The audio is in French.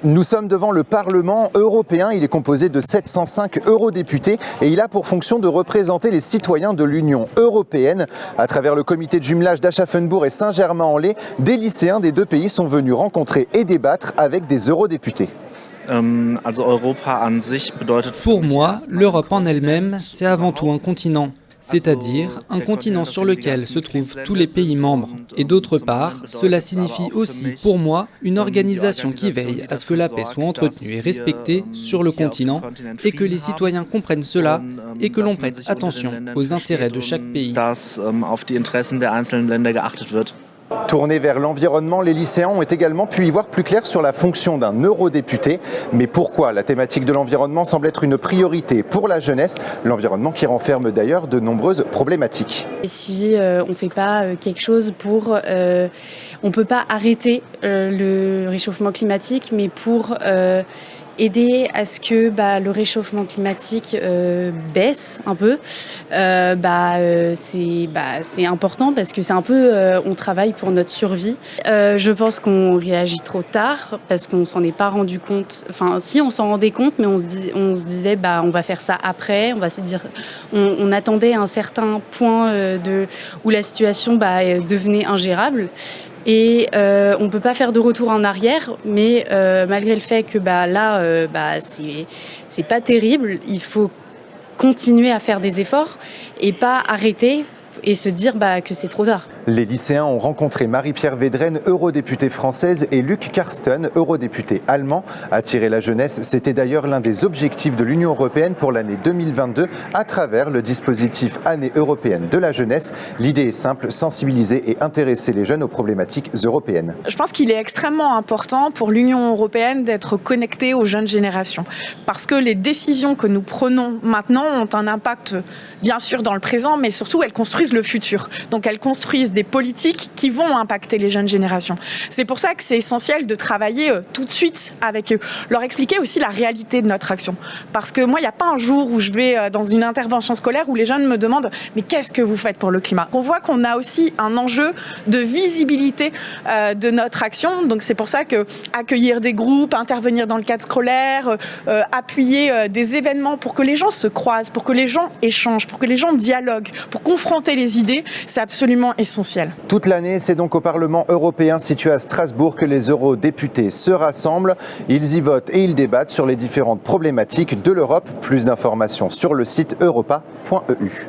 Nous sommes devant le Parlement européen. Il est composé de 705 eurodéputés et il a pour fonction de représenter les citoyens de l'Union européenne. À travers le comité de jumelage d'Aschaffenbourg et Saint-Germain-en-Laye, des lycéens des deux pays sont venus rencontrer et débattre avec des eurodéputés. Pour moi, l'Europe en elle-même, c'est avant tout un continent. C'est-à-dire un continent sur lequel se trouvent tous les pays membres. Et d'autre part, cela signifie aussi, pour moi, une organisation qui veille à ce que la paix soit entretenue et respectée sur le continent et que les citoyens comprennent cela et que l'on prête attention aux intérêts de chaque pays. Tournés vers l'environnement, les lycéens ont également pu y voir plus clair sur la fonction d'un eurodéputé. Mais pourquoi la thématique de l'environnement semble être une priorité pour la jeunesse, l'environnement qui renferme d'ailleurs de nombreuses problématiques. Et si on ne fait pas quelque chose pour... on ne peut pas arrêter le réchauffement climatique, mais pour... aider à ce que le réchauffement climatique baisse un peu, c'est important parce que c'est un peu, on travaille pour notre survie. Je pense qu'on réagit trop tard parce qu'on s'en est pas rendu compte. Enfin, si on s'en rendait compte, mais on se disait on va faire ça après. On va se dire, on attendait un certain point où la situation devenait ingérable. Et on ne peut pas faire de retour en arrière, mais malgré le fait que c'est pas terrible, il faut continuer à faire des efforts et pas arrêter et se dire que c'est trop tard. Les lycéens ont rencontré Marie-Pierre Védrenne, eurodéputée française, et Luc Karsten, eurodéputé allemand. Attirer la jeunesse, c'était d'ailleurs l'un des objectifs de l'Union européenne pour l'année 2022 à travers le dispositif Année européenne de la jeunesse. L'idée est simple, sensibiliser et intéresser les jeunes aux problématiques européennes. Je pense qu'il est extrêmement important pour l'Union européenne d'être connectée aux jeunes générations. Parce que les décisions que nous prenons maintenant ont un impact, bien sûr, dans le présent, mais surtout, elles construisent le futur. Donc, elles construisent des politiques qui vont impacter les jeunes générations. C'est pour ça que c'est essentiel de travailler tout de suite avec eux, leur expliquer aussi la réalité de notre action. Parce que moi, il n'y a pas un jour où je vais dans une intervention scolaire où les jeunes me demandent « mais qu'est-ce que vous faites pour le climat ?» On voit qu'on a aussi un enjeu de visibilité de notre action. Donc c'est pour ça que accueillir des groupes, intervenir dans le cadre scolaire, appuyer des événements pour que les gens se croisent, pour que les gens échangent, pour que les gens dialoguent, pour confronter les idées, c'est absolument essentiel. Toute l'année, c'est donc au Parlement européen situé à Strasbourg que les eurodéputés se rassemblent. Ils y votent et ils débattent sur les différentes problématiques de l'Europe. Plus d'informations sur le site europa.eu.